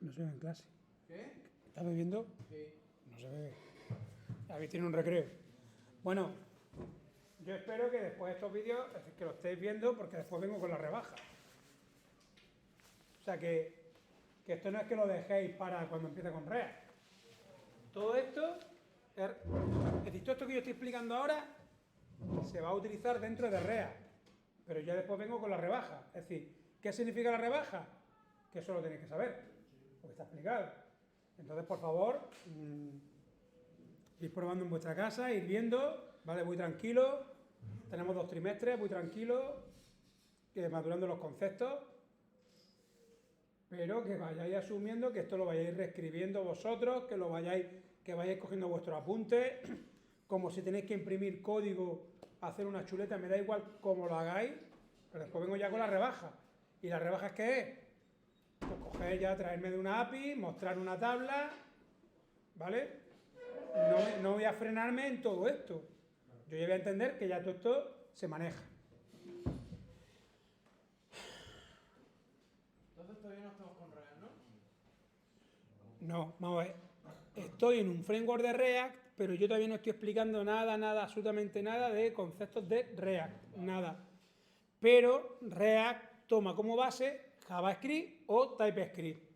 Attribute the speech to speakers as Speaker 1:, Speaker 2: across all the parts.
Speaker 1: No se ve en clase.
Speaker 2: ¿Qué?
Speaker 1: ¿Estás bebiendo?
Speaker 2: Sí.
Speaker 1: No se ve. Habéis tenido un recreo. Bueno, yo espero que después de estos vídeos, es decir, que lo estéis viendo, porque después vengo con la rebaja. O sea que esto no es que lo dejéis para cuando empiece con React. Todo esto, es decir, todo esto que yo estoy explicando ahora, se va a utilizar dentro de React. Pero yo después vengo con la rebaja. Es decir, ¿qué significa la rebaja? Que eso lo tenéis que saber, porque está explicado. Entonces, por favor, ir probando en vuestra casa, ir viendo, ¿vale? Muy tranquilo. Tenemos 2 trimestres, muy tranquilo, madurando los conceptos, pero que vayáis asumiendo que esto lo vayáis reescribiendo vosotros, que vayáis cogiendo vuestros apuntes, como si tenéis que imprimir código, hacer una chuleta, me da igual cómo lo hagáis, pero después vengo ya con la rebaja. ¿Y la rebaja es qué es? Pues coger ya, traerme de una API, mostrar una tabla, ¿vale? No voy a frenarme en todo esto. Yo ya voy a entender que ya todo esto se maneja.
Speaker 2: Entonces todavía no estamos con React, ¿no?
Speaker 1: No, vamos a ver. Estoy en un framework de React, pero yo todavía no estoy explicando nada, absolutamente nada de conceptos de React, nada. Pero React toma como base JavaScript o TypeScript.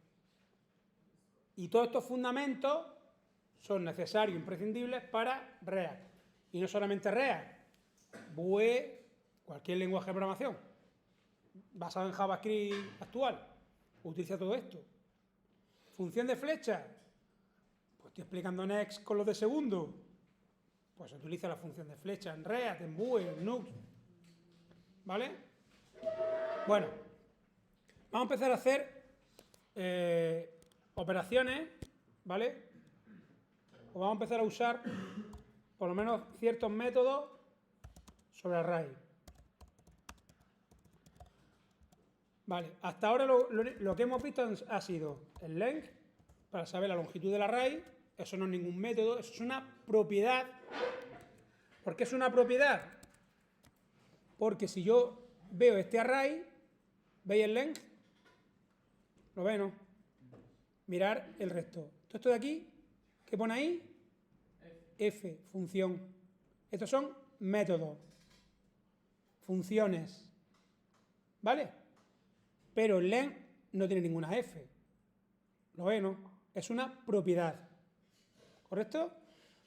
Speaker 1: Y todos estos fundamentos son necesarios, imprescindibles para React. Y no solamente React, Vue, cualquier lenguaje de programación basado en JavaScript actual, utiliza todo esto. Función de flecha, pues estoy explicando Next con los de segundo, pues se utiliza la función de flecha en React, en Vue, en Nuxt, ¿vale? Bueno, vamos a empezar a hacer operaciones, ¿vale? O vamos a empezar a usar por lo menos ciertos métodos sobre array. Vale, hasta ahora lo que hemos visto ha sido el length, para saber la longitud del array. Eso no es ningún método, eso es una propiedad. ¿Por qué es una propiedad? Porque si yo veo este array, ¿veis el length? ¿Lo veis, no? Mirar el resto. Todo esto de aquí, ¿qué pone ahí? F, función. Estos son métodos, funciones, ¿vale? Pero el length no tiene ninguna F. ¿Lo ve, no? Es una propiedad. ¿Correcto?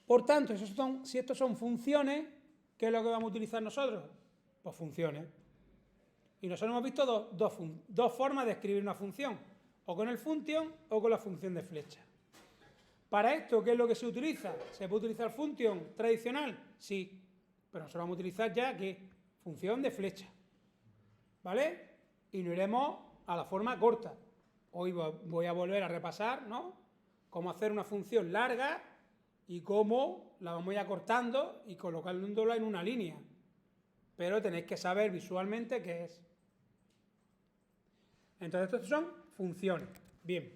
Speaker 1: Por tanto, si estos son funciones, ¿qué es lo que vamos a utilizar nosotros? Pues funciones. Y nosotros hemos visto dos formas de escribir una función. O con el function o con la función de flecha. Para esto, ¿qué es lo que se utiliza? ¿Se puede utilizar function tradicional? Sí. Pero nosotros vamos a utilizar ya, ¿qué? Función de flecha. ¿Vale? Y nos iremos a la forma corta. Hoy voy a volver a repasar, ¿no? Cómo hacer una función larga y cómo la vamos a ir acortando y colocándola en una línea. Pero tenéis que saber visualmente qué es. Entonces, estos son funciones. Bien.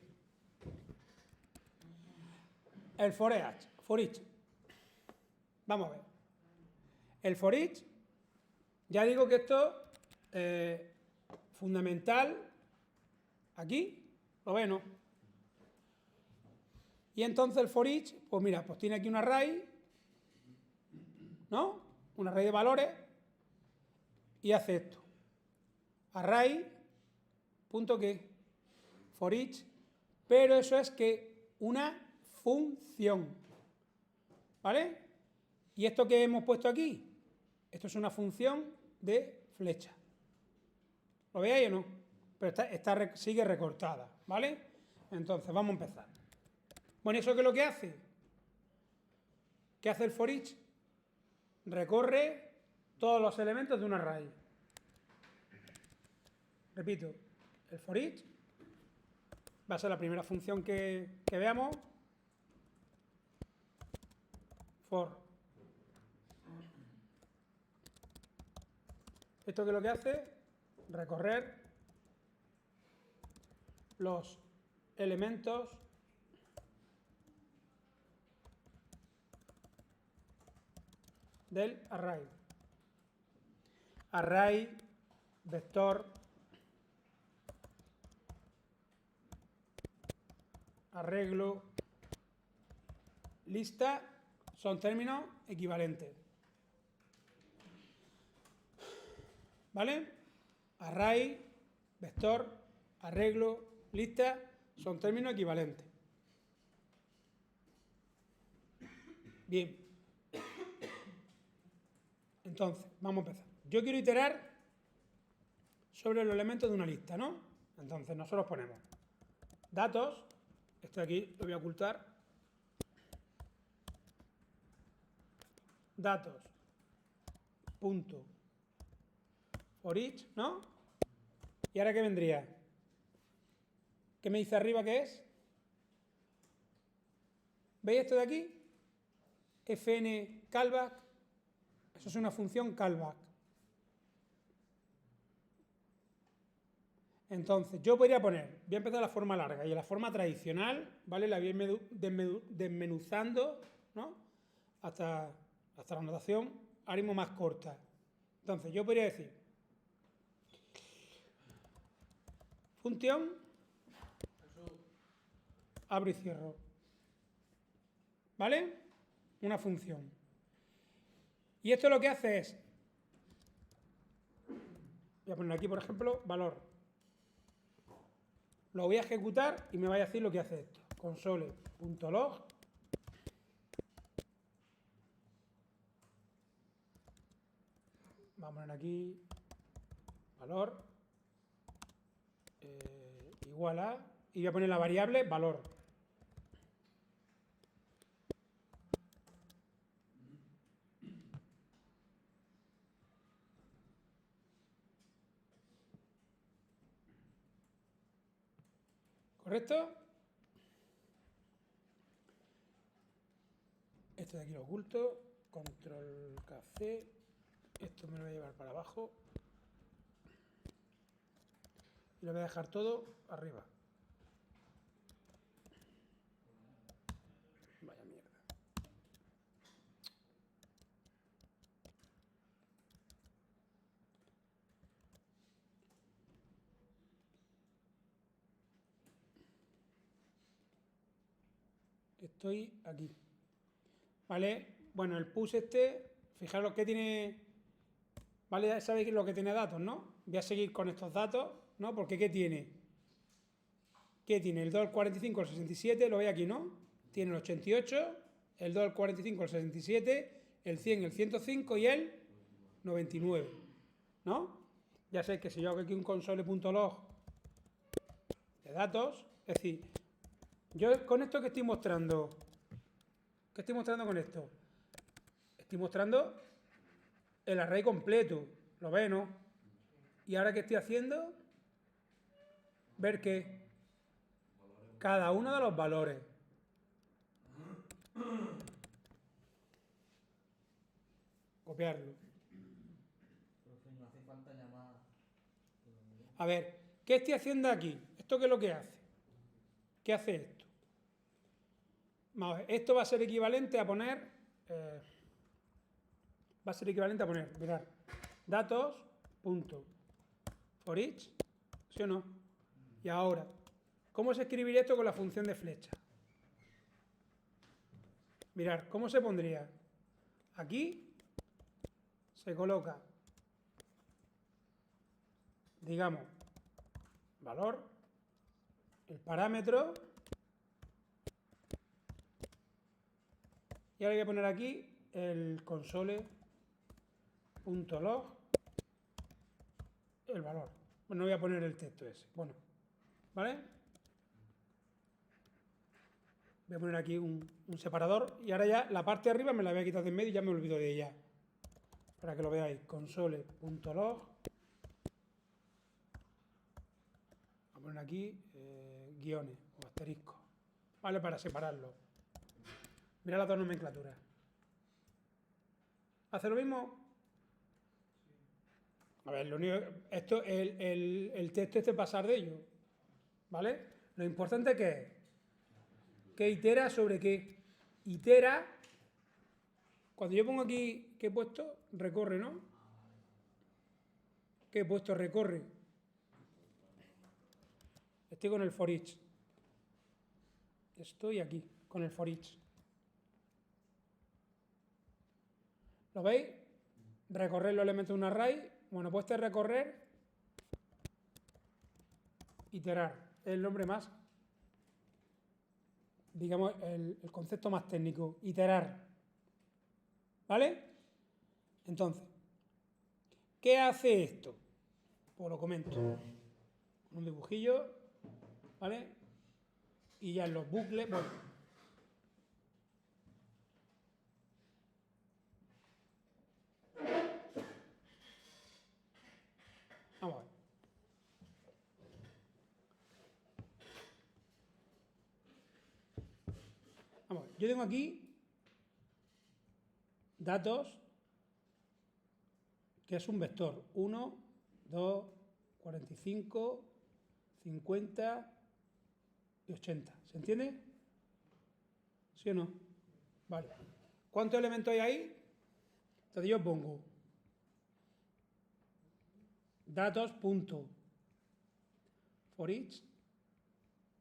Speaker 1: El for each. Vamos a ver. El for each, ya digo que esto fundamental aquí, ¿lo ven, no? Y entonces el for each, pues mira, pues tiene aquí un array, ¿no? Un array de valores y hace esto. Array, punto qué, for each, pero eso es que una función, ¿vale? ¿Y esto que hemos puesto aquí? Esto es una función de flecha. ¿Lo veis o no? Pero sigue recortada, ¿vale? Entonces, vamos a empezar. Bueno, ¿eso qué es lo que hace? ¿Qué hace el for each? Recorre todos los elementos de un array. Repito, el for each va a ser la primera función que veamos. For. ¿Esto qué es lo que hace? Recorrer los elementos del array. Array, vector, arreglo, lista, son términos equivalentes. ¿Vale? Array, vector, arreglo, lista, son términos equivalentes. Bien. Entonces, vamos a empezar. Yo quiero iterar sobre los elementos de una lista, ¿no? Entonces, nosotros ponemos datos, esto de aquí lo voy a ocultar, datos, punto, for each, ¿no? ¿Y ahora qué vendría? ¿Qué me dice arriba que es? ¿Veis esto de aquí? fn callback, eso es una función callback. Entonces, yo podría poner, voy a empezar la forma larga y en la forma tradicional, ¿vale? La voy a ir desmenuzando, ¿no? Hasta la notación haremos más corta. Entonces, yo podría decir, función, abro y cierro, ¿vale? Una función. Y esto lo que hace es, voy a poner aquí, por ejemplo, valor. Lo voy a ejecutar y me va a decir lo que hace esto. Console.log. Vamos a poner aquí valor igual a, y voy a poner la variable valor. ¿Correcto? Esto de aquí lo oculto, control K-C, esto me lo voy a llevar para abajo y lo voy a dejar todo arriba. Vaya mierda. Estoy aquí. ¿Vale? Bueno, el push este, fijaros que tiene, ¿vale? Sabéis lo que tiene datos, ¿no? Voy a seguir con estos datos, ¿no? Porque ¿qué tiene? ¿Qué tiene? El 2 al 45, el 67, lo veis aquí, ¿no? Tiene el 88, el 2 al 45, el 67, el 100, el 105 y el 99, ¿no? Ya sé que si yo hago aquí un console.log de datos, es decir, yo con esto que estoy mostrando, ¿qué estoy mostrando con esto? Estoy mostrando el array completo, ¿lo ves, no? Y ahora ¿qué estoy haciendo? Ver que cada uno de los valores. Copiarlo.
Speaker 2: No hace falta llamar.
Speaker 1: A ver, ¿qué estoy haciendo aquí? ¿Esto qué es lo que hace? ¿Qué hace esto? Vamos a ver, esto va a ser equivalente a poner, mirad, datos, punto, for each, ¿sí o no? Y ahora, ¿cómo se escribiría esto con la función de flecha? Mirad, ¿cómo se pondría? Aquí se coloca, digamos, valor, el parámetro, y ahora voy a poner aquí el console.log, el valor. Bueno, no voy a poner el texto ese. Bueno, ¿vale? Voy a poner aquí un separador y ahora ya la parte de arriba me la voy a quitar de en medio y ya me olvido de ella. Para que lo veáis, console.log. Voy a poner aquí guiones o asteriscos, ¿vale? Para separarlo. Mira las dos nomenclaturas. ¿Hace lo mismo? A ver, lo único, esto, el texto este pasar de ello, ¿vale? Lo importante que es que itera sobre qué. Itera, cuando yo pongo aquí, ¿qué he puesto? Recorre, ¿no? ¿Qué he puesto? Recorre. Estoy con el for each. estoy aquí, con el for each. ¿Lo veis? Recorrer los elementos de un array. Bueno, pues este recorrer, iterar, es el nombre más, digamos, el concepto más técnico, iterar. ¿Vale? Entonces, ¿qué hace esto? Pues lo comento. Con un dibujillo, ¿vale? Y ya en los bucles, bueno. Vamos a ver. Vamos a ver. Yo tengo aquí datos, que es un vector. 1, 2, 45, 50 y 80. ¿Se entiende? ¿Sí o no? Vale. ¿Cuántos elementos hay ahí? Entonces yo pongo datos.forEach,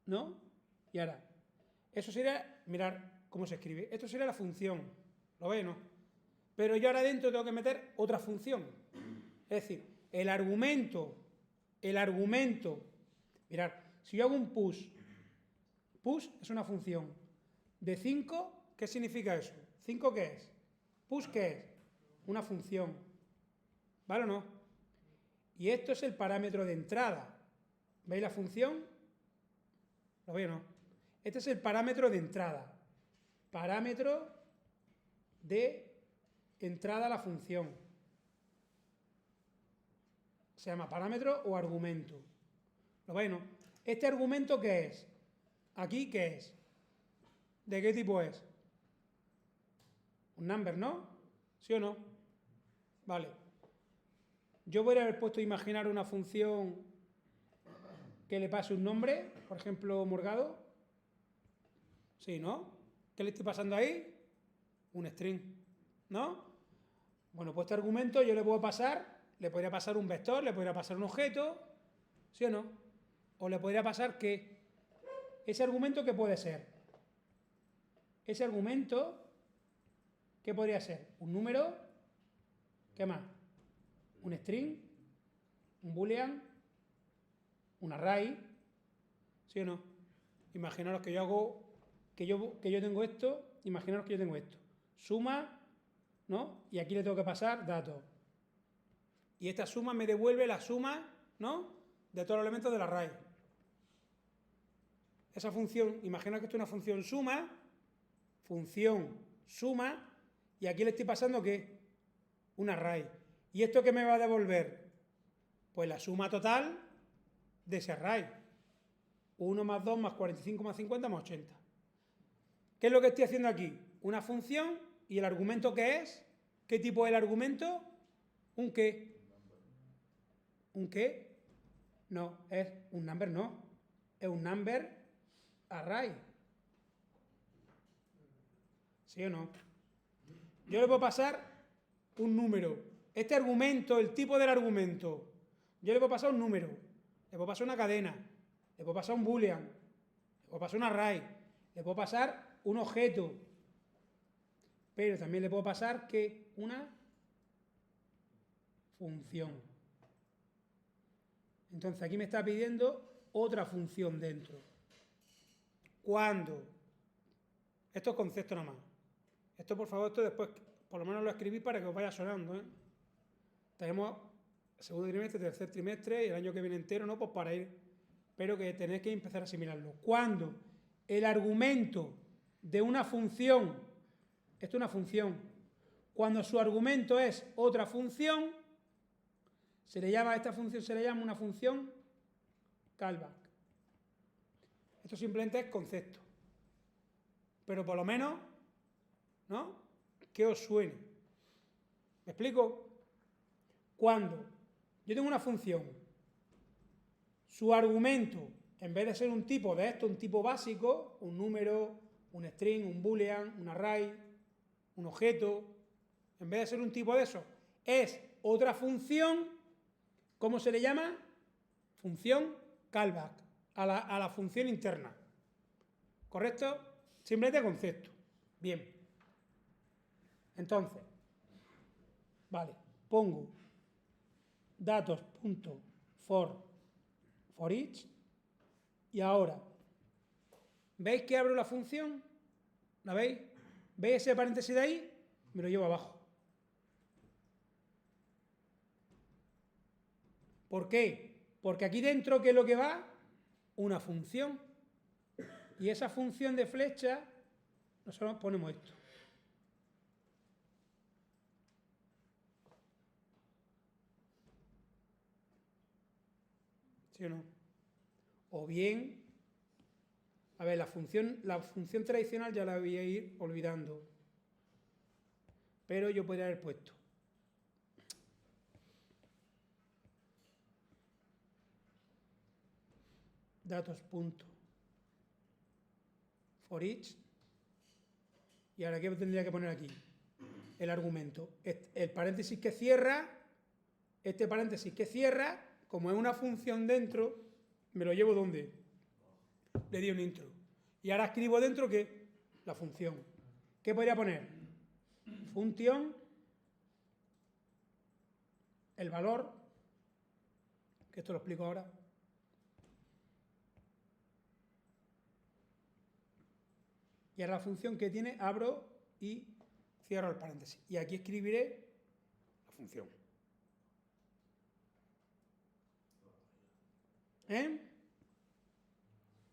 Speaker 1: ¿no? Y ahora, eso sería, mirar cómo se escribe. Esto sería la función. ¿Lo veis, no? Pero yo ahora dentro tengo que meter otra función. Es decir, el argumento, mirad, si yo hago un push es una función de 5, ¿qué significa eso? ¿5 qué es? Push, ¿qué es? Una función. ¿Vale o no? Y esto es el parámetro de entrada. ¿Veis la función? ¿Lo veis o no? Este es el parámetro de entrada. Parámetro de entrada a la función. Se llama parámetro o argumento. ¿Lo veis, no? ¿Este argumento qué es? ¿Aquí qué es? ¿De qué tipo es? Un number, ¿no? ¿Sí o no? Vale. Yo podría haber puesto imaginar una función que le pase un nombre, por ejemplo, Morgado. Sí, ¿no? ¿Qué le estoy pasando ahí? Un string, ¿no? Bueno, pues este argumento yo le puedo pasar, le podría pasar un vector, le podría pasar un objeto, ¿sí o no? O le podría pasar que ese argumento, ¿qué puede ser? Ese argumento, ¿qué podría ser? Un número, ¿qué más? Un string, un boolean, un array, ¿sí o no? Imaginaros que yo hago, que yo tengo esto, imaginaros que yo tengo esto. Suma, ¿no? Y aquí le tengo que pasar datos. Y esta suma me devuelve la suma, ¿no? De todos los elementos del array. Esa función, imaginaos que esto es una función suma, y aquí le estoy pasando ¿qué? Un array. ¿Y esto qué me va a devolver? Pues la suma total de ese array. 1 más 2 más 45 más 50 más 80. ¿Qué es lo que estoy haciendo aquí? Una función, y el argumento ¿qué es? ¿Qué tipo es el argumento? ¿Un qué? ¿Un qué? No, es un number, no. Es un number array. ¿Sí o no? Yo le puedo pasar un número. Este argumento, el tipo del argumento, yo le puedo pasar un número, le puedo pasar una cadena, le puedo pasar un boolean, le puedo pasar un array, le puedo pasar un objeto, pero también le puedo pasar ¿qué? Una función. Entonces aquí me está pidiendo otra función dentro. ¿Cuándo? Esto es concepto nada más. Esto, por favor, esto después, por lo menos lo escribí para que os vaya sonando, ¿eh? Tenemos segundo trimestre, tercer trimestre y el año que viene entero, ¿no? Pues para ir, pero que tenéis que empezar a asimilarlo. Cuando el argumento de una función, esto es una función, cuando su argumento es otra función, a esta función se le llama una función callback. Esto simplemente es concepto. Pero por lo menos, ¿no? Que os suene. ¿Me explico? Cuando yo tengo una función, su argumento, en vez de ser un tipo de esto, un tipo básico, un número, un string, un boolean, un array, un objeto, en vez de ser un tipo de eso, es otra función, ¿cómo se le llama? Función callback, a la función interna. ¿Correcto? Simplemente concepto. Bien. Entonces, vale, pongo datos.for each y ahora, ¿veis que abro la función? ¿La veis? ¿Veis ese paréntesis de ahí? Me lo llevo abajo. ¿Por qué? Porque aquí dentro, ¿qué es lo que va? Una función. Y esa función de flecha, nosotros ponemos esto. ¿Sí o no? O bien, a ver, la función tradicional ya la voy a ir olvidando. Pero yo podría haber puesto datos.for each y ahora, ¿qué tendría que poner aquí? El argumento. El paréntesis que cierra, este paréntesis que cierra, como es una función dentro, me lo llevo ¿dónde? Le di un intro. Y ahora escribo dentro ¿qué? La función. ¿Qué podría poner? Función, el valor, que esto lo explico ahora. Y ahora la función que tiene, abro y cierro el paréntesis. Y aquí escribiré la función. ¿Eh?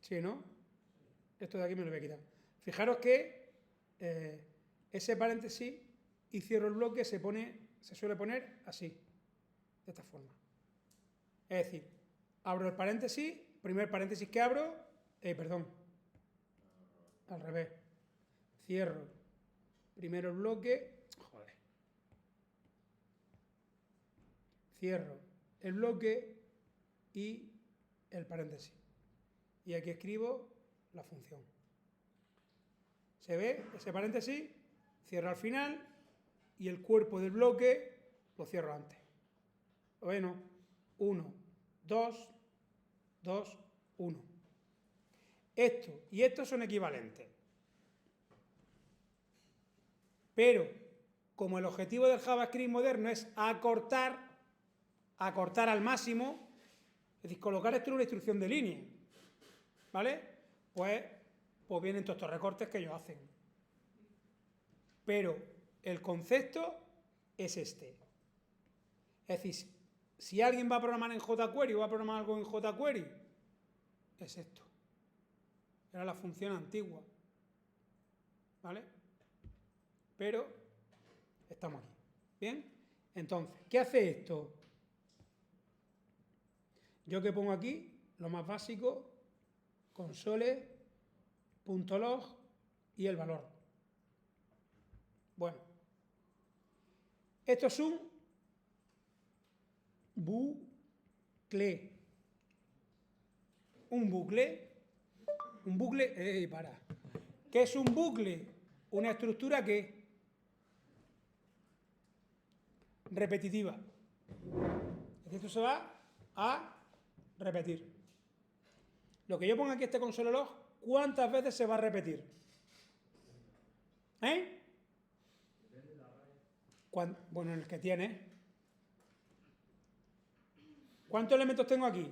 Speaker 1: ¿Sí, no? Esto de aquí me lo voy a quitar. Fijaros que ese paréntesis y cierro el bloque se suele poner así, de esta forma. Es decir, abro el paréntesis, primer paréntesis que abro, al revés. Cierro primero el bloque, cierro el bloque y el paréntesis. Y aquí escribo la función. ¿Se ve? Ese paréntesis, cierro al final y el cuerpo del bloque lo cierro antes. Bueno, 1, 2, 2, 1. Esto y esto son equivalentes. Pero, como el objetivo del JavaScript moderno es acortar al máximo, es decir, colocar esto en una instrucción de línea, ¿vale? Pues vienen todos estos recortes que ellos hacen. Pero el concepto es este. Es decir, si alguien va a programar en jQuery o va a programar algo en jQuery, es esto. Era la función antigua, ¿vale? Pero estamos aquí. ¿Bien? Entonces, ¿qué hace esto? Yo que pongo aquí, lo más básico, console.log y el valor. Bueno, esto es un bucle. Un bucle. ¿Qué es un bucle? Una estructura que repetitiva. Esto se va a repetir. Lo que yo pongo aquí, este console.log, ¿cuántas veces se va a repetir? ¿Eh? Bueno, en el que tiene. ¿Cuántos elementos tengo aquí?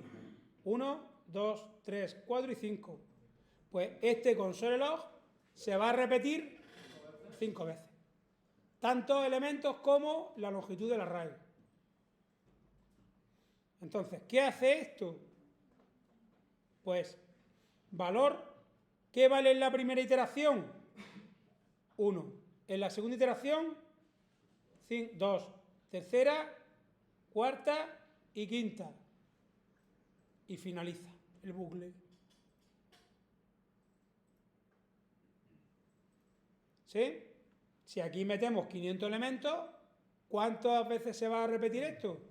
Speaker 1: 1, 2, 3, 4 y 5. Pues este console.log se va a repetir 5 veces. Tantos elementos como la longitud del array. Entonces, ¿qué hace esto? Pues, valor, ¿qué vale en la primera iteración? 1. En la segunda iteración, 2. Tercera, cuarta y quinta. Y finaliza el bucle. ¿Sí? Si aquí metemos 500 elementos, ¿cuántas veces se va a repetir esto?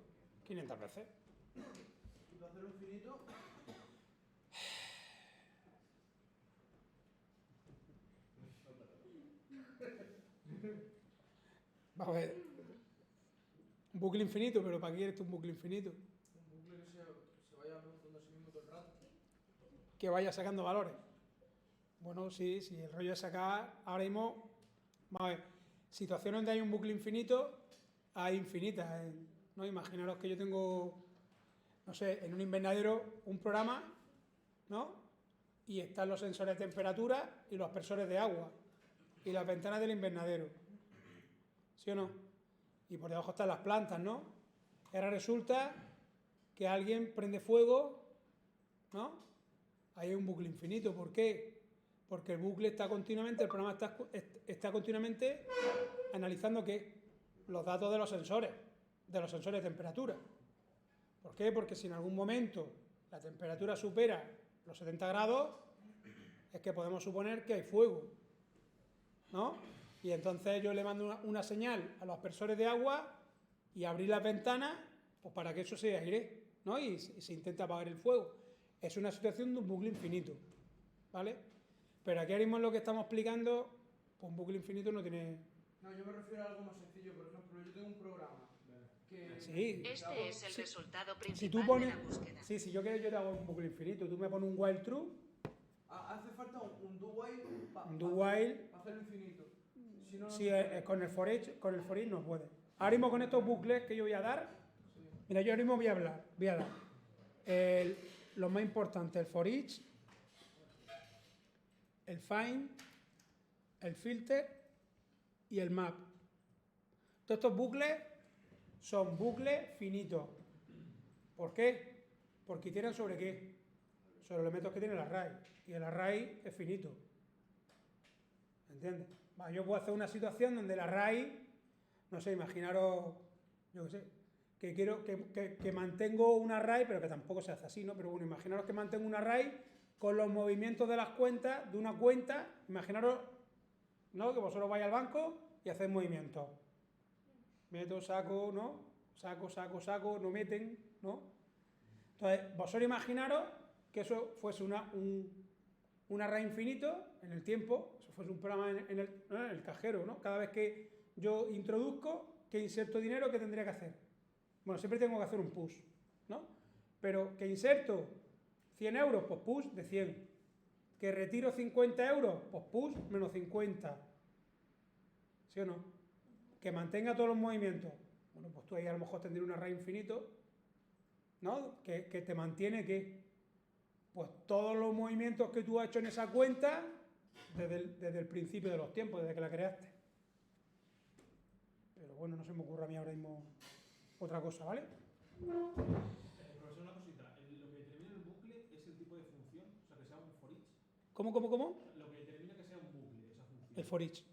Speaker 1: 500 veces.
Speaker 3: ¿Y para hacerlo infinito?
Speaker 1: Vamos a ver. Un bucle infinito, pero ¿para qué quieres tú un bucle infinito?
Speaker 3: Un bucle que se vaya preguntando a sí mismo todo el rato.
Speaker 1: Que vaya sacando valores. Bueno, sí, el rollo es sacar, ahora mismo, vamos a ver, situaciones donde hay un bucle infinito, hay infinitas, ¿no? Imaginaros que yo tengo, no sé, en un invernadero un programa, ¿no? Y están los sensores de temperatura y los aspersores de agua y las ventanas del invernadero, ¿sí o no? Y por debajo están las plantas, ¿no? Y ahora resulta que alguien prende fuego, ¿no? Ahí hay un bucle infinito, ¿por qué? Porque el bucle está continuamente, el programa está continuamente analizando ¿qué? Los datos de los sensores de temperatura. ¿Por qué? Porque si en algún momento la temperatura supera los 70 grados, es que podemos suponer que hay fuego, ¿no? Y entonces yo le mando una señal a los aspersores de agua y abrir las ventanas, pues para que eso se aire, ¿no? Y se intenta apagar el fuego. Es una situación de un bucle infinito, ¿vale? Pero aquí ahora mismo lo que estamos explicando, pues un bucle infinito no tiene...
Speaker 3: No, yo me refiero a algo más sencillo. Por ejemplo, yo tengo un programa que...
Speaker 1: Sí.
Speaker 4: Este es el resultado
Speaker 1: Si
Speaker 4: principal
Speaker 1: tú pones...
Speaker 4: de la búsqueda.
Speaker 1: Sí, si yo quiero, yo te hago un bucle infinito. Tú me pones un while true.
Speaker 3: Hace falta un do while para
Speaker 1: Un do while.
Speaker 3: hacerlo infinito. Si no, no
Speaker 1: Sí,
Speaker 3: se puede.
Speaker 1: con el for each no puede. Ahora mismo con estos bucles que yo voy a dar, mira, yo ahora mismo voy a dar lo más importante, el for each, el find, el filter y el map. Todos estos bucles son bucles finitos. ¿Por qué? Porque iteran sobre qué? Sobre los elementos que tiene el array. Y el array es finito. ¿Entiendes? Yo puedo hacer una situación donde el array, no sé, imaginaros, yo qué sé, que quiero que mantengo un array, pero que tampoco se hace así, ¿no? Pero bueno, imaginaros que mantengo un array con los movimientos de las cuentas, de una cuenta, imaginaros, ¿no? Que vosotros vais al banco y hacéis movimientos. Meto, saco, ¿no? Saco, no meten, ¿no? Entonces, vosotros imaginaros que eso fuese un array infinito en el tiempo, eso fuese un programa en el cajero, ¿no? Cada vez que yo introduzco, que inserto dinero, ¿qué tendría que hacer? Bueno, siempre tengo que hacer un push, ¿no? Pero que inserto 100 euros, pues push de 100. Que retiro 50 euros, pues push menos 50. ¿Sí o no? Que mantenga todos los movimientos. Bueno, pues tú ahí a lo mejor tendrías un array infinito, ¿no? Que te mantiene, ¿qué? Pues todos los movimientos que tú has hecho en esa cuenta desde el principio de los tiempos, desde que la creaste. Pero bueno, no se me ocurre a mí ahora mismo otra cosa, ¿vale?
Speaker 5: Profesor, una cosita. Lo que determina el bucle es el tipo de función, o sea, que sea un for each.
Speaker 1: ¿Cómo?
Speaker 5: Lo que determina que sea un bucle, esa función.
Speaker 1: El for each.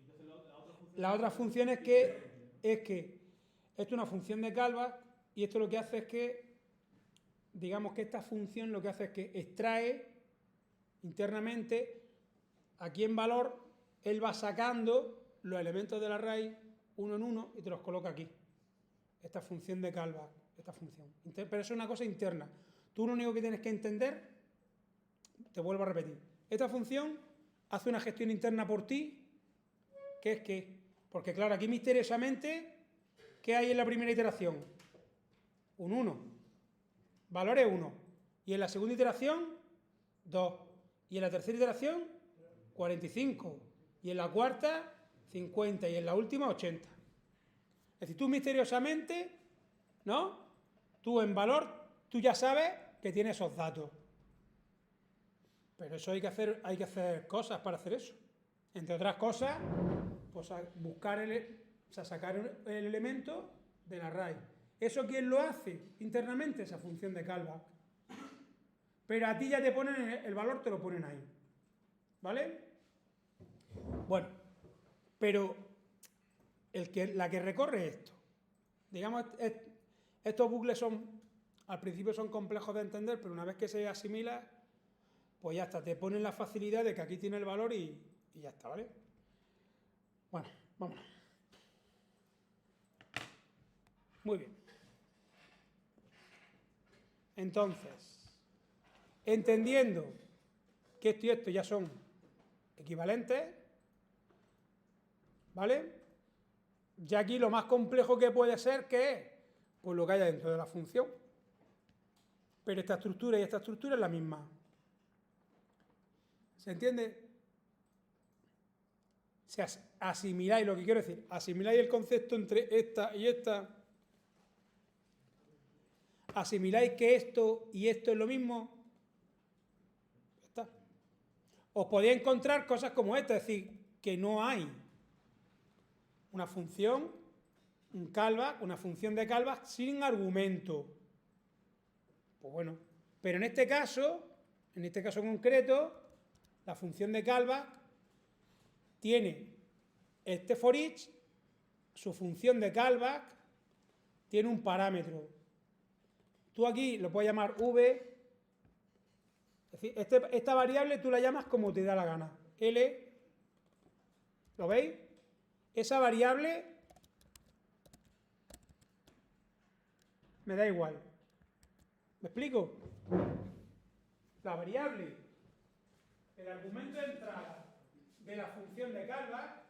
Speaker 5: Entonces, la otra función...
Speaker 1: La otra función es que esto es una función de Calvas y esto lo que hace es que, digamos que esta función lo que hace es que extrae internamente, aquí en valor, él va sacando los elementos del array uno en uno y te los coloca aquí. Esta función de Calvas, esta función. Pero eso es una cosa interna. Tú lo único que tienes que entender, te vuelvo a repetir, esta función hace una gestión interna por ti, que es que, porque claro, aquí misteriosamente, ¿qué hay en la primera iteración? Un 1. Valor es 1. Y en la segunda iteración, 2. Y en la tercera iteración, 45. Y en la cuarta, 50. Y en la última, 80. Es decir, tú misteriosamente, ¿no? Tú en valor, tú ya sabes que tienes esos datos. Pero eso hay que hacer cosas para hacer eso. Entre otras cosas, pues buscar sacar el elemento del array. ¿Eso quién lo hace internamente? Esa función de callback. Pero a ti ya te ponen el valor, te lo ponen ahí. ¿Vale? Bueno, pero la que recorre esto. Digamos, estos bucles al principio son complejos de entender, pero una vez que se asimila, pues ya está, te ponen la facilidad de que aquí tiene el valor y ya está, ¿vale? Bueno, vámonos. Muy bien. Entonces, entendiendo que esto y esto ya son equivalentes, ¿vale? Ya aquí lo más complejo que puede ser, ¿qué es? Pues lo que haya dentro de la función. Pero esta estructura y esta estructura es la misma. ¿Se entiende? Si asimiláis, lo que quiero decir, asimiláis el concepto entre esta y esta, asimiláis que esto y esto es lo mismo, ya está. Os podéis encontrar cosas como esta, es decir, que no hay una función, un callback, una función de callback sin argumento. Pues bueno, pero en este caso concreto, la función de callback tiene este for each, su función de callback tiene un parámetro. Tú aquí lo puedes llamar v, es decir, esta variable tú la llamas como te da la gana. L, ¿lo veis? Esa variable me da igual. ¿Me explico? La variable, el argumento de entrada de la función de callback,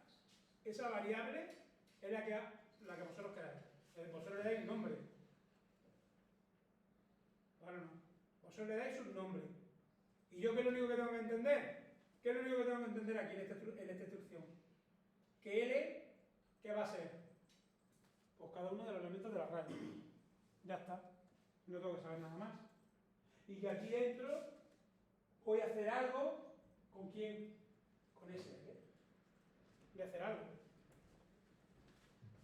Speaker 1: esa variable es la que vosotros queráis. Vosotros le dais un nombre. Ahora no. Vosotros le dais un nombre. ¿Y yo qué es lo único que tengo que entender? ¿Qué es lo único que tengo que entender aquí en esta instrucción? Que L, ¿qué va a ser? Pues cada uno de los elementos de la array. Ya está. No tengo que saber nada más. Y que aquí dentro voy a hacer algo. ¿Con quién? Con ese. Voy a hacer algo.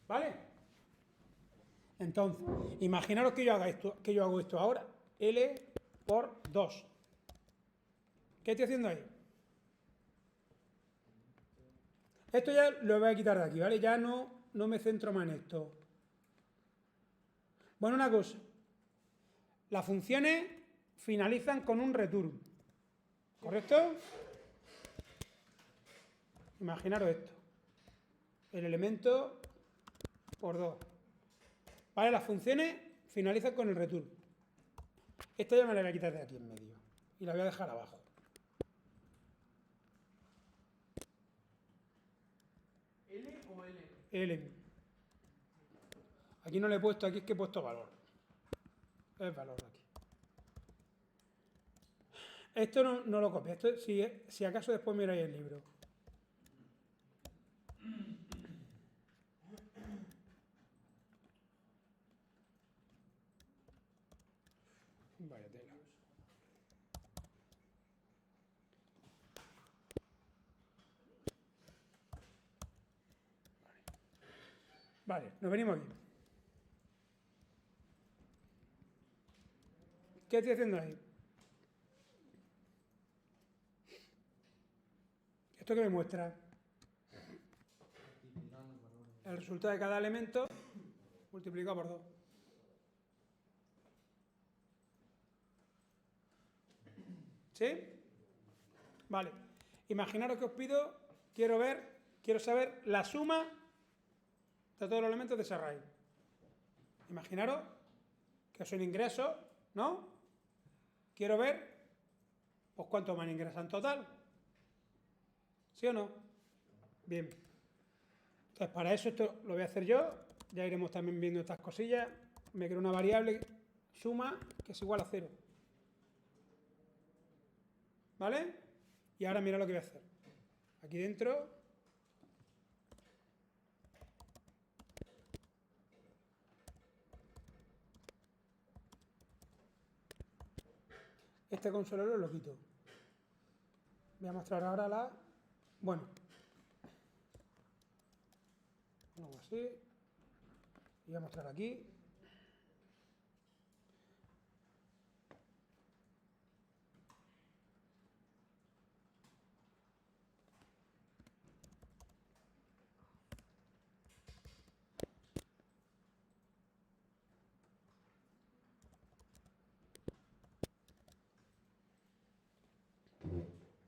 Speaker 1: ¿Vale? Entonces, imaginaros que yo hago esto ahora. L por 2. ¿Qué estoy haciendo ahí? Esto ya lo voy a quitar de aquí, ¿vale? Ya no me centro más en esto. Bueno, una cosa. Las funciones finalizan con un return. ¿Correcto? Imaginaros esto. El elemento por 2. ¿Vale? Las funciones finalizan con el return. Esta ya me la voy a quitar de aquí en medio. Y la voy a dejar abajo.
Speaker 3: ¿L o L?
Speaker 1: L. Aquí no le he puesto, aquí es que he puesto valor. Es valor aquí. Esto no lo copia. Esto, si acaso después miráis el libro. Vaya tela. Vale, nos venimos aquí. ¿Qué estoy haciendo ahí? ¿Esto qué me muestra? El resultado de cada elemento multiplicado por 2. ¿Sí? Vale. Imaginaros que os pido, quiero saber la suma de todos los elementos de ese array. Imaginaros que son ingresos, ¿no? Quiero ver, pues cuánto me han ingresado en total. ¿Sí o no? Bien. Entonces, para eso esto lo voy a hacer yo. Ya iremos también viendo estas cosillas. Me creo una variable suma que es igual a 0. ¿Vale? Y ahora mira lo que voy a hacer. Aquí dentro. Este consolador lo quito. Voy a mostrar ahora bueno. Algo así. Y voy a mostrar aquí.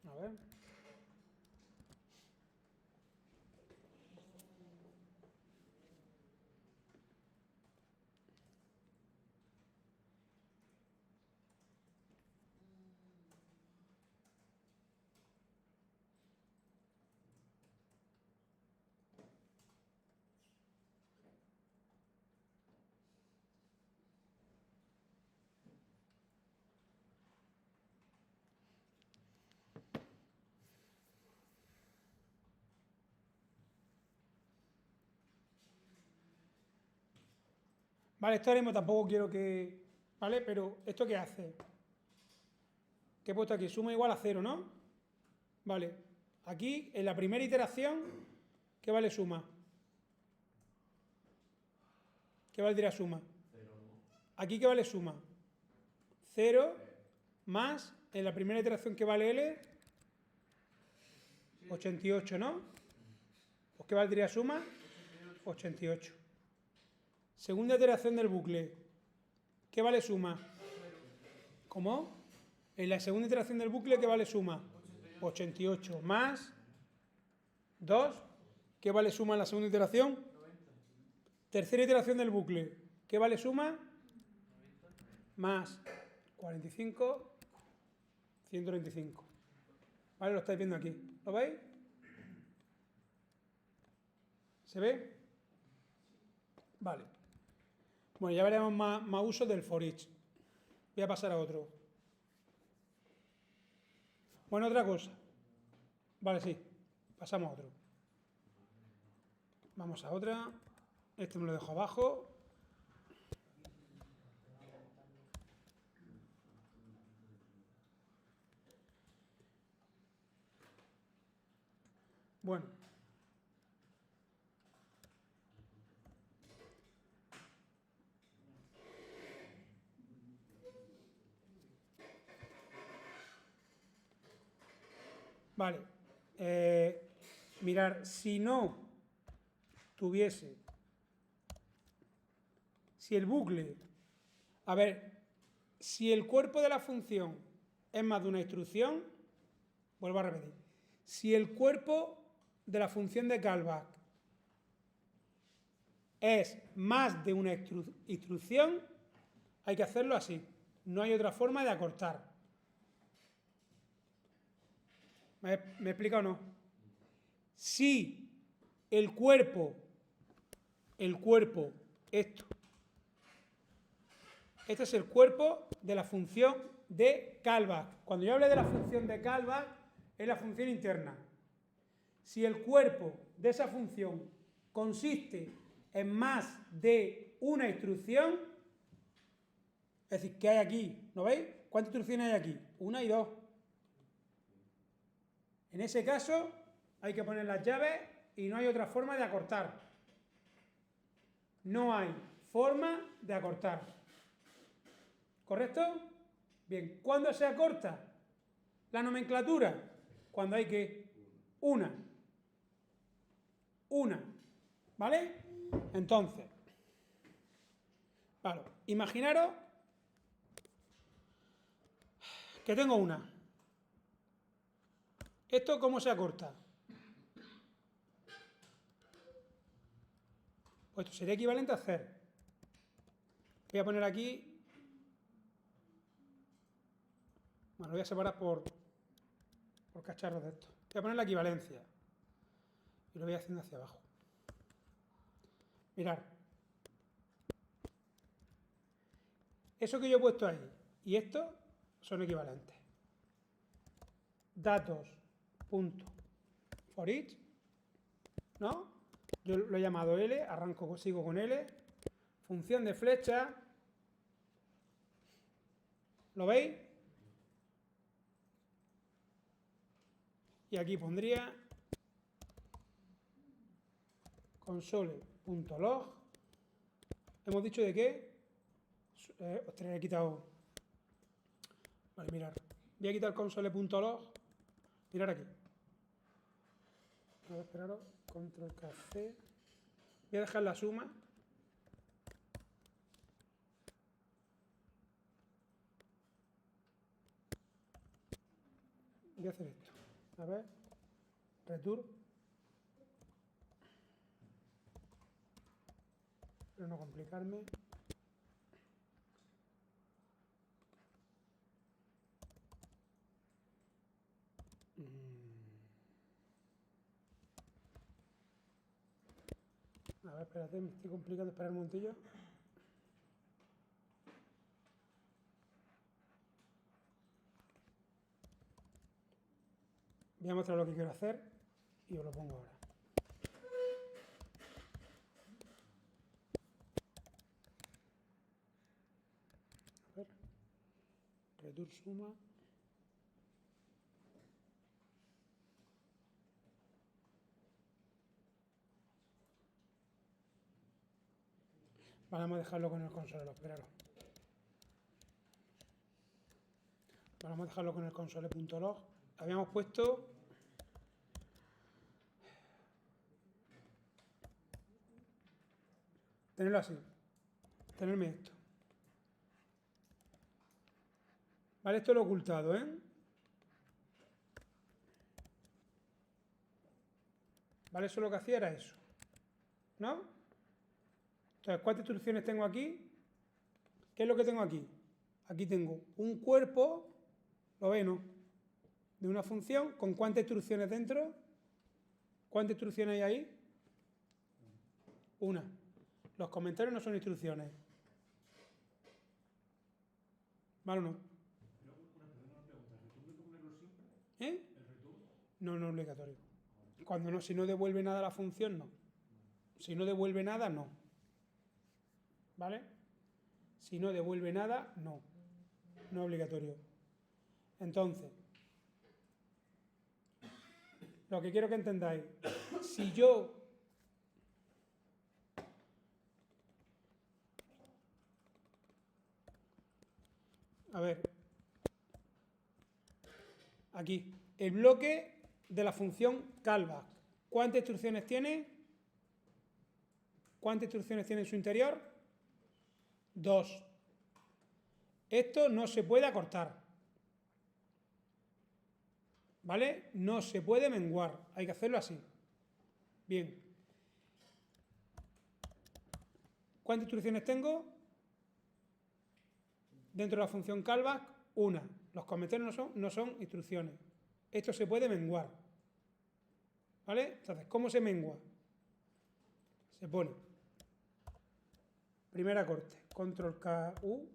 Speaker 1: A ver. Vale, esto ahora mismo tampoco quiero que... ¿Vale? Pero, ¿esto qué hace? ¿Qué he puesto aquí? Suma igual a 0, ¿no? Vale. Aquí, en la primera iteración, ¿qué vale suma? ¿Qué valdría suma?
Speaker 2: 0.
Speaker 1: Aquí, ¿qué vale suma? 0 más, en la primera iteración, ¿qué vale L? 88, ¿no? Pues ¿qué valdría suma? 88. Segunda iteración del bucle. ¿Qué vale suma? ¿Cómo? En la segunda iteración del bucle, ¿qué vale suma? 88 más 2. ¿Qué vale suma en la segunda iteración? Tercera iteración del bucle. ¿Qué vale suma? Más 45, 125. ¿Vale? Lo estáis viendo aquí. ¿Lo veis? ¿Se ve? Vale. Bueno, ya veremos más usos del for each. Voy a pasar a otro. Bueno, otra cosa. Vale, sí. Pasamos a otro. Vamos a otra. Este me lo dejo abajo. Bueno. Vale. Mirar, si no tuviese, si el bucle, a ver, si el cuerpo de la función es más de una instrucción, vuelvo a repetir, si el cuerpo de la función de callback es más de una instrucción, hay que hacerlo así. No hay otra forma de acortar. ¿Me explica o no? Si el cuerpo, esto, este es el cuerpo de la función de callback. Cuando yo hable de la función de callback, es la función interna. Si el cuerpo de esa función consiste en más de una instrucción, es decir, ¿qué hay aquí? ¿No veis? ¿Cuántas instrucciones hay aquí? 1 y 2. En ese caso, hay que poner las llaves y no hay otra forma de acortar. No hay forma de acortar. ¿Correcto? Bien, ¿cuándo se acorta la nomenclatura? Cuando hay que una. ¿Vale? Entonces, vale, imaginaros que tengo una. ¿Esto cómo se acorta? Pues esto sería equivalente a hacer. Voy a poner aquí. Bueno, lo voy a separar por cacharros de esto. Voy a poner la equivalencia. Y lo voy haciendo hacia abajo. Mirad. Eso que yo he puesto ahí y esto son equivalentes. Datos.for each, ¿no? Yo lo he llamado L, sigo con L. Función de flecha. ¿Lo veis? Y aquí pondría console.log. ¿Hemos dicho de qué? Ostras, he quitado... Vale, mirar. Voy a quitar el console.log. Mirar aquí. A ver, esperaros. Control K-C. Voy a dejar la suma. Voy a hacer esto. A ver. Return. Pero no complicarme. A ver, espérate, me estoy complicando. Esperar un momentillo. Voy a mostrar lo que quiero hacer y os lo pongo ahora. return suma. Vamos a dejarlo con el console, espéralo. Vamos a dejarlo con el console.log. Habíamos puesto... Tenerlo así. Tenerme esto. Vale, esto lo he ocultado, ¿eh? Vale, eso lo que hacía era eso. ¿No? Entonces, ¿cuántas instrucciones tengo aquí? ¿Qué es lo que tengo aquí? Aquí tengo un cuerpo, lo ve, ¿no? De una función, ¿con cuántas instrucciones dentro? ¿Cuántas instrucciones hay ahí? Una. Los comentarios no son instrucciones. ¿Vale o no?
Speaker 5: Una pregunta. ¿El return hay que ponerlo siempre?
Speaker 1: ¿Eh?
Speaker 5: ¿El return?
Speaker 1: No, no es obligatorio. Cuando no, si no devuelve nada a la función, no. Si no devuelve nada, no. ¿Vale? Si no devuelve nada, no. No es obligatorio. Entonces, lo que quiero que entendáis, si yo... A ver, aquí, el bloque de la función callback. ¿Cuántas instrucciones tiene? ¿Cuántas instrucciones tiene en su interior? 2. Esto no se puede acortar. ¿Vale? No se puede menguar. Hay que hacerlo así. Bien. ¿Cuántas instrucciones tengo? Dentro de la función callback, una. Los comentarios no son instrucciones. Esto se puede menguar. ¿Vale? Entonces, ¿cómo se mengua? Se pone primera corte, control K, U.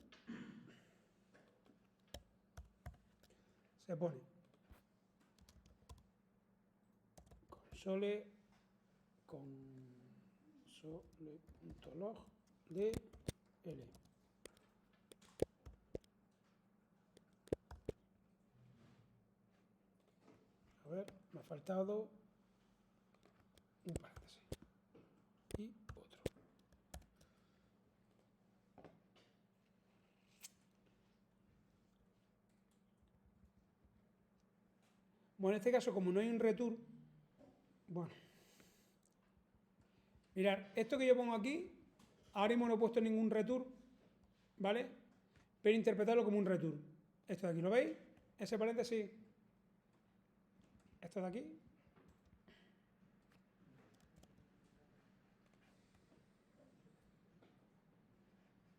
Speaker 1: Se pone console.log de L. A ver, me ha faltado un paréntesis. Y otro. Bueno, en este caso, como no hay un return, bueno. Mirad, esto que yo pongo aquí, ahora mismo no he puesto ningún return, ¿vale? Pero interpretarlo como un return. Esto de aquí, ¿lo veis? Ese paréntesis. Esto de aquí.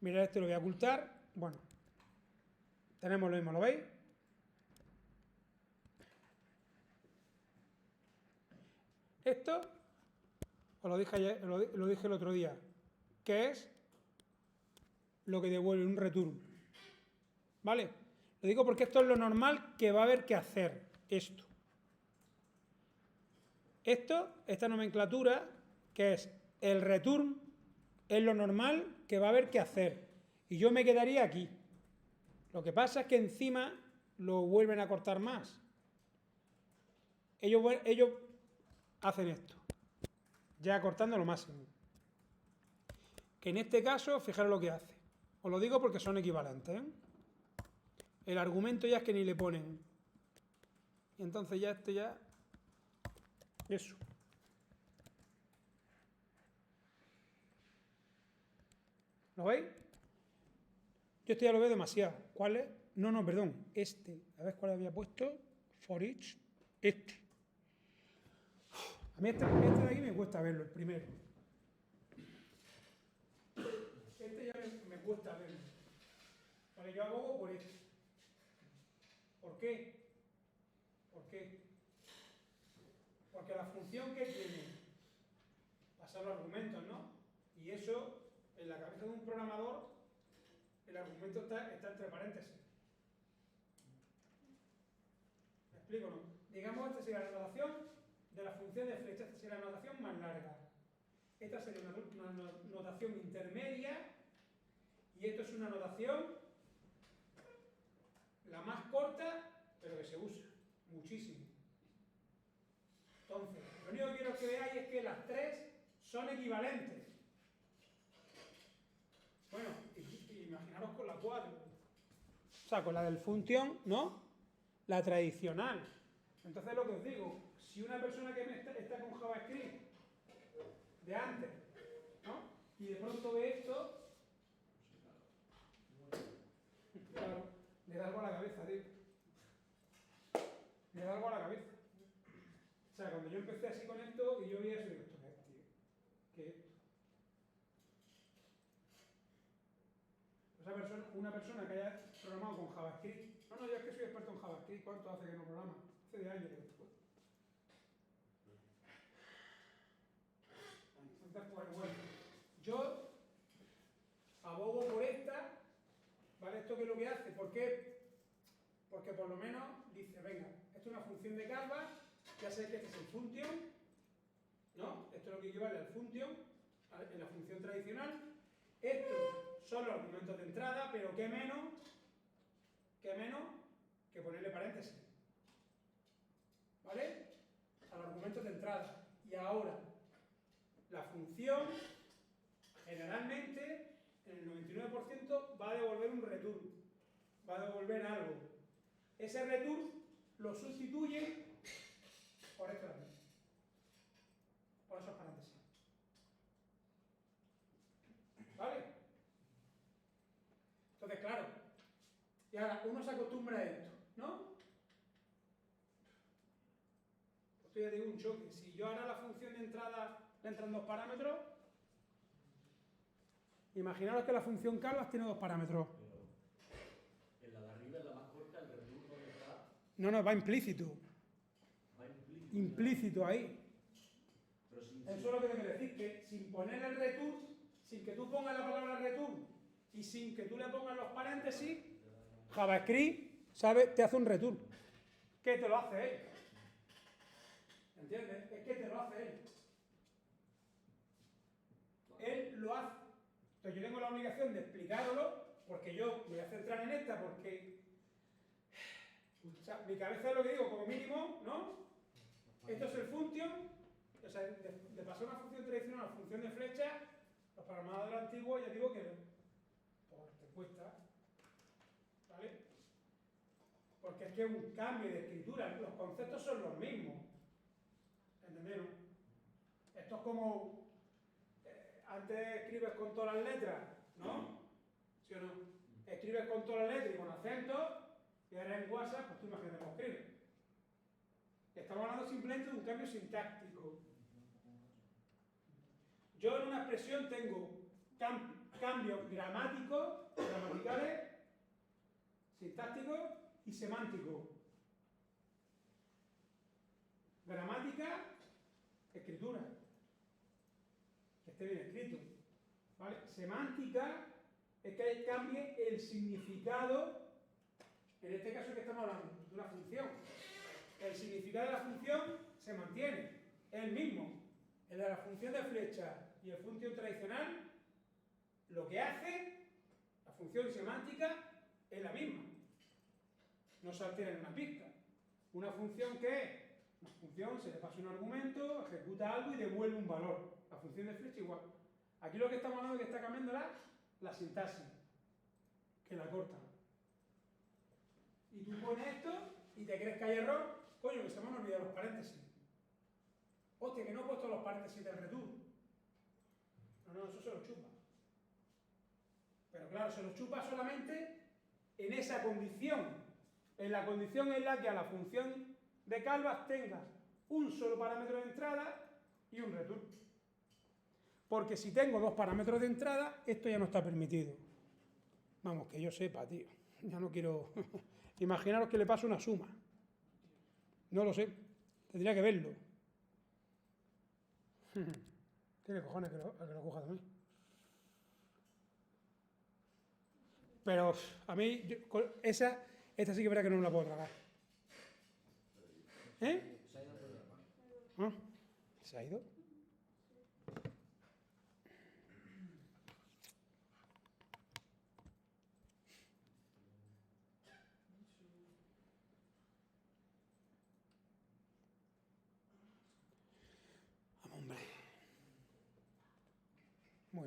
Speaker 1: Mirad, este lo voy a ocultar. Bueno, tenemos lo mismo, ¿lo veis? Esto, os lo dije ayer, lo dije el otro día, que es lo que devuelve un return. ¿Vale? Lo digo porque esto es lo normal que va a haber que hacer. Esto. Esta nomenclatura, que es el return, es lo normal que va a haber que hacer. Y yo me quedaría aquí. Lo que pasa es que encima lo vuelven a cortar más. Ellos hacen esto, ya cortando lo máximo. Que en este caso, fijaros lo que hace. Os lo digo porque son equivalentes, ¿eh? El argumento ya es que ni le ponen. Y entonces ya esto ya... Eso. ¿Lo veis? Yo esto ya lo veo demasiado. ¿Cuál es? No, perdón. Este. A ver cuál había puesto. For each. Este. A mí este de aquí me cuesta verlo, el primero. Este ya me cuesta verlo. Vale, yo abogo por este. ¿Por qué? ¿Por qué? Porque la función que tiene, pasar los argumentos, ¿no? Y eso, en la cabeza de un programador, el argumento está entre paréntesis. ¿Me explico, no? Digamos, esta sería la notación de la función de flecha, esta sería la notación más larga. Esta sería una notación intermedia y esto es una notación corta, pero que se usa muchísimo. Entonces, lo único que quiero que veáis es que las tres son equivalentes. Bueno, imaginaros con la 4. O sea, con la del function, ¿no? La tradicional. Entonces, lo que os digo, si una persona que está con JavaScript de antes, ¿no? Y de pronto ve esto, claro, le da algo a la cabeza, tío. Le da algo a la cabeza. O sea, cuando yo empecé así con esto, y yo vi eso, y digo, ¿esto qué es, tío? ¿Qué es esto? Una persona que haya programado con JavaScript, no, yo es que soy experto en JavaScript, ¿cuánto hace que no programa? Hace 10 años. Entonces, pues bueno, yo abogo por esta, ¿vale? ¿Esto qué es lo que hace? ¿Por qué? Porque por lo menos dice, venga, esto es una función de Canvas, ya sé que este es el function, ¿no? Esto es lo que equivale al function, en la función tradicional. Estos son los argumentos de entrada, pero ¿qué menos que ponerle paréntesis? ¿Vale? A los argumentos de entrada. Y ahora, la función, generalmente, en el 99% va a devolver un return. Va a devolver algo. Ese return lo sustituye por esto de aquí. Por esos paréntesis. ¿Vale? Entonces, claro, y ahora uno se acostumbra a esto, ¿no? Esto ya digo un choque. Si yo ahora la función de entrada le entran 2 parámetros, imaginaros que la función Canvas tiene 2 parámetros.
Speaker 4: Pero en la de arriba, en la más corta, el return ¿dónde está?
Speaker 1: No, va implícito.
Speaker 4: Va implícito.
Speaker 1: Implícito ahí.
Speaker 4: Pero sin,
Speaker 1: Eso es lo que te quiero decir, que sin poner el return, sin que tú pongas la palabra return y sin que tú le pongas los paréntesis, JavaScript, ¿sabes? Te hace un return. ¿Qué te lo hace él? ¿Entiendes? Es que te lo hace él. Él lo hace. Entonces yo tengo la obligación de explicároslo, porque yo me voy a centrar en esta, porque o sea, mi cabeza es lo que digo, como mínimo, ¿no? Esto es el function, o sea, de pasar una función tradicional a una función de flecha, los programadores antiguos, ya digo que pues, te cuesta, ¿vale? Porque es que es un cambio de escritura, los conceptos son los mismos, ¿entendieron? Esto es como, antes escribes con todas las letras, ¿no? ¿Sí o no? Escribes con todas las letras y con acentos, y ahora en WhatsApp, pues tú imagínate cómo escribes. Estamos hablando simplemente de un cambio sintáctico. Yo en una expresión tengo cambios gramaticales, sintácticos y semánticos. Gramática, escritura. Que esté bien escrito. ¿Vale? Semántica es que cambie el significado, en este caso que estamos hablando, de una función. El significado de la función se mantiene, es el mismo. El de la función de flecha y el función tradicional, lo que hace, la función semántica, es la misma. No se altera en una pista. Una función que es, una función se le pasa un argumento, ejecuta algo y devuelve un valor. La función de flecha igual. Aquí lo que estamos hablando es que está cambiando la sintaxis, que la corta. Y tú pones esto y te crees que hay error, coño, que se me han olvidado los paréntesis. Hostia, que no he puesto los paréntesis del return. No, eso se lo chupa. Pero claro, se lo chupa solamente en esa condición. En la condición en la que a la función de Canvas tenga un solo parámetro de entrada y un return. Porque si tengo 2 parámetros de entrada, esto ya no está permitido. Vamos, que yo sepa, tío. Ya no quiero... Imaginaros que le paso una suma. No lo sé. Tendría que verlo. Tiene cojones a que lo coja también. Pero a mí, esta sí que es verdad que no me la puedo tragar. ¿Eh?
Speaker 2: Se ha ido el programa.
Speaker 1: ¿Ah? ¿Se ha ido?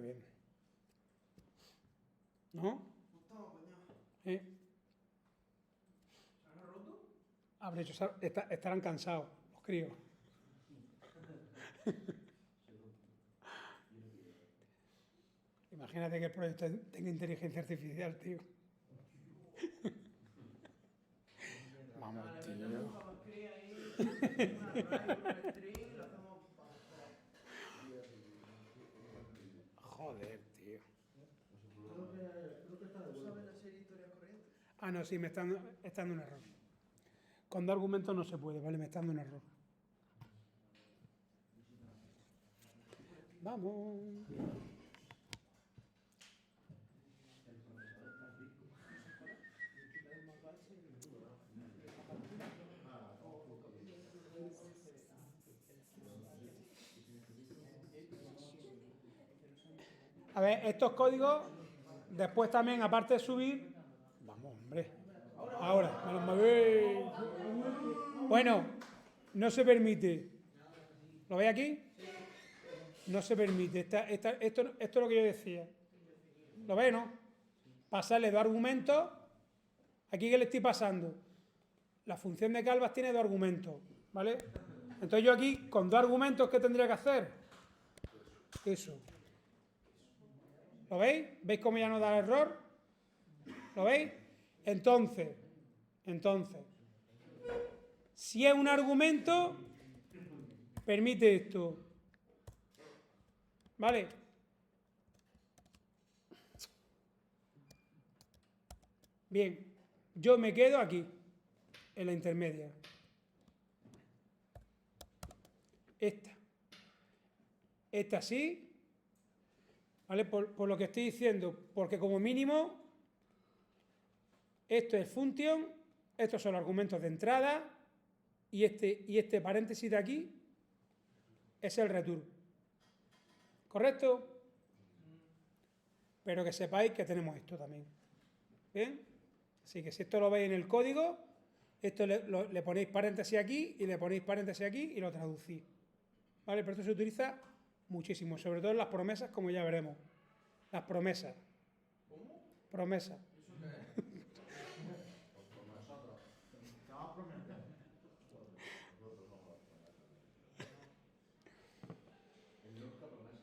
Speaker 1: bien. ¿No?
Speaker 3: No estamos apañados. ¿Se han roto?
Speaker 1: Habré hecho, estarán cansados los críos. Imagínate que el proyecto tenga inteligencia artificial, tío. Vamos,
Speaker 3: Vale,
Speaker 1: tío.
Speaker 3: metemos un JavaScript ahí, una array, un string y lo hacemos para afuera.
Speaker 1: Joder, tío.
Speaker 3: Creo que está de vuelta. ¿Sabes la serie Historias Corrientes?
Speaker 1: Ah, no, sí, me está dando un error. Con dos argumentos no se puede, ¿vale? Me está dando un error. Vamos. A ver, estos códigos, después también, aparte de subir... Vamos, hombre. Ahora, me los moví. Bueno, no se permite. ¿Lo veis aquí? No se permite. Esto es lo que yo decía. ¿Lo veis, no? Pasarle dos argumentos. ¿Aquí qué le estoy pasando? La función de Calvas tiene dos argumentos, ¿vale? Entonces yo aquí, con dos argumentos, ¿qué tendría que hacer? Eso. ¿Lo veis? ¿Veis cómo ya no da error? ¿Lo veis? Entonces, si es un argumento, permite esto. ¿Vale? Bien, yo me quedo aquí, en la intermedia. Esta sí. ¿Vale? Por lo que estoy diciendo, porque como mínimo, esto es function, estos son los argumentos de entrada, y este paréntesis de aquí es el return. ¿Correcto? Pero que sepáis que tenemos esto también. ¿Bien? Así que si esto lo veis en el código, esto le ponéis paréntesis aquí y le ponéis paréntesis aquí y lo traducís. ¿Vale? Pero esto se utiliza muchísimo, sobre todo en las promesas, como ya veremos. Las promesas.
Speaker 3: ¿Cómo?
Speaker 1: Promesas.
Speaker 3: ¿Eso qué es?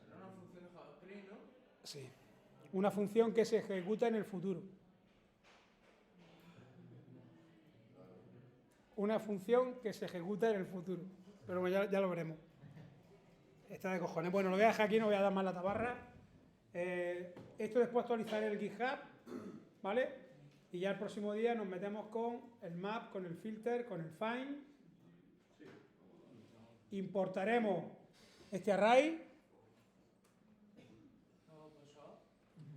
Speaker 3: Era una función de JavaScript, ¿no?
Speaker 1: Sí. Una función que se ejecuta en el futuro. Una función que se ejecuta en el futuro. Pero bueno, ya lo veremos. Está de cojones. Bueno, lo voy a dejar aquí, no voy a dar más la tabarra. Esto después actualizaré el GitHub, ¿vale? Y ya el próximo día nos metemos con el map, con el filter, con el find. Importaremos este array.
Speaker 3: No, profesor.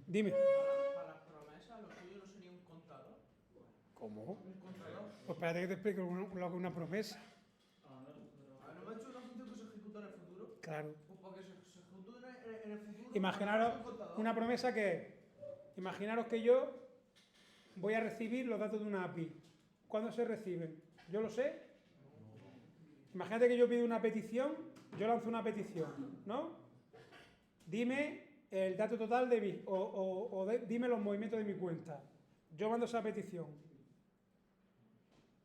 Speaker 1: Dime.
Speaker 3: Para las promesas, lo suyo no sería un contador.
Speaker 1: ¿Cómo?
Speaker 3: Un contador.
Speaker 1: Pues espérate que te explique lo que es una promesa.
Speaker 3: ¿No me ha hecho una función que se ejecuta en el futuro?
Speaker 1: Claro.
Speaker 3: Pues para que se ejecute en el futuro.
Speaker 1: Imaginaros
Speaker 3: un contador.
Speaker 1: una promesa que es, imaginaros que yo voy a recibir los datos de una API. ¿Cuándo se reciben? ¿Yo lo sé? Imagínate que yo pido una petición, yo lanzo una petición, ¿no? Dime el dato total de mi, dime los movimientos de mi cuenta. Yo mando esa petición.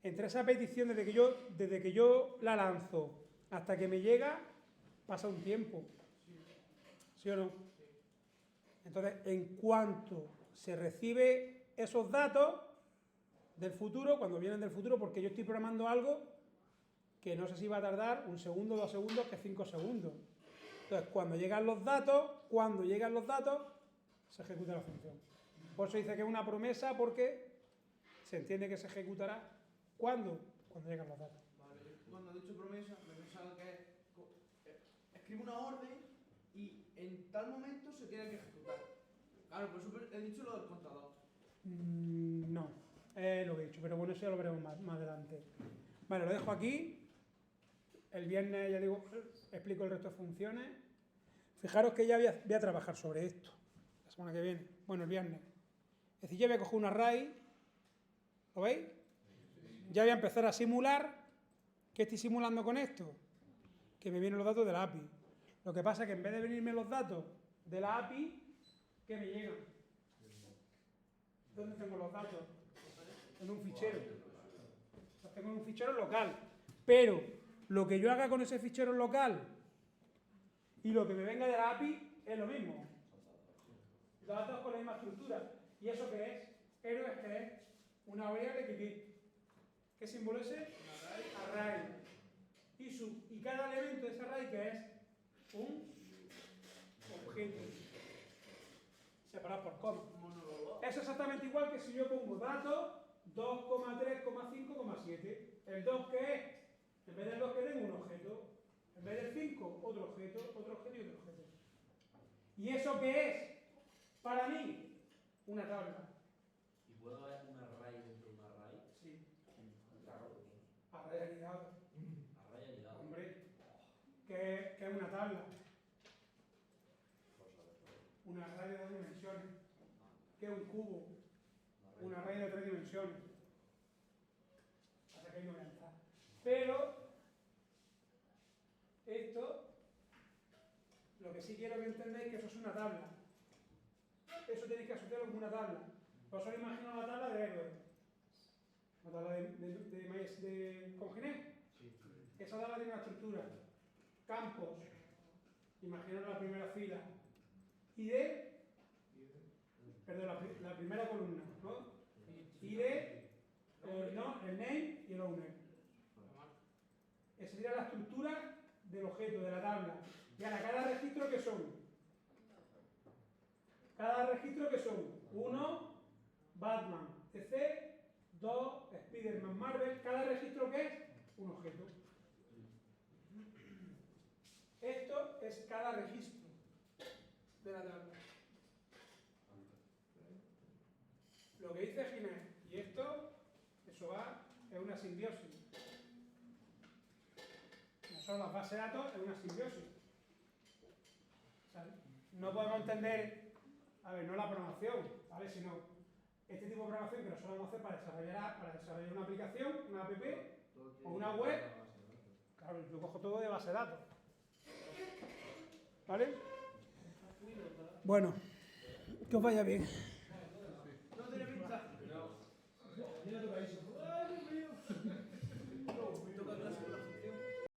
Speaker 1: Entre esa petición, desde que yo la lanzo hasta que me llega, pasa un tiempo. ¿Sí o no? Entonces, en cuanto se recibe esos datos del futuro, cuando vienen del futuro, porque yo estoy programando algo que no sé si va a tardar 1 segundo, 2 segundos, que 5 segundos. Entonces, cuando llegan los datos, se ejecuta la función. Por eso dice que es una promesa, porque se entiende que se ejecutará cuando llegan los datos.
Speaker 3: Vale, yo cuando he dicho promesa, me pensaba que escribo una orden y en tal momento se tiene que ejecutar. Claro, por eso he dicho lo del contador.
Speaker 1: No, lo he dicho, pero bueno, eso ya lo veremos más adelante. Vale, lo dejo aquí. El viernes, ya digo, explico el resto de funciones. Fijaros que ya voy a trabajar sobre esto la semana que viene. Bueno, el viernes. Es decir, ya voy a coger un array. ¿Lo veis? Ya voy a empezar a simular. ¿Qué estoy simulando con esto? Que me vienen los datos de la API. Lo que pasa es que en vez de venirme los datos de la API que me llegan. ¿Dónde tengo los datos? En un fichero. Los tengo en un fichero local. Pero lo que yo haga con ese fichero local y lo que me venga de la API es lo mismo. Datos con la misma estructura. ¿Y eso qué es? Héroes, que es una variable ¿qué símbolo es ese? Array. Y cada elemento de ese array que es un objeto separado por coma. Es exactamente igual que si yo pongo datos 2,3,5,7. El 2 que es, en vez del 2 que tengo un objeto, en vez del 5 otro objeto y otro objeto. ¿Y eso qué es? Para mí, una tabla.
Speaker 4: ¿Y puedo ver un array dentro de un array?
Speaker 1: Sí.
Speaker 4: Claro.
Speaker 1: Array anidado.
Speaker 4: Array anidado.
Speaker 1: Hombre, ¿qué es una tabla? Un array de 2 dimensiones. ¿Qué es un cubo? Un array de 3 dimensiones. Hasta que ahí no voy a entrar. Pero, esto, lo que sí quiero que entendáis es que eso es una tabla. Eso tenéis que asociarlo como una tabla. Vosotros imagino la tabla de héroes. La tabla de Congené. Esa tabla tiene una estructura. Campos. Imaginaos la primera fila. Perdón, la primera columna, ¿no? ID, el name y el owner. Esa sería la estructura del objeto, de la tabla. Y ahora, cada registro, ¿qué son? Cada registro, ¿qué son? 1, Batman, DC, 2, Spider-Man, Marvel. ¿Cada registro qué es? Un objeto. Esto es cada registro de la tabla. Lo que dice Ginés y esto, eso es una simbiosis. No son las bases de datos, es una simbiosis. ¿Sabes? No podemos entender, no la programación, ¿vale? Sino este tipo de programación que nosotros vamos a hacer para desarrollar una aplicación, una app o una web. Claro, yo cojo todo de base de datos. ¿Vale? Bueno, que os vaya bien.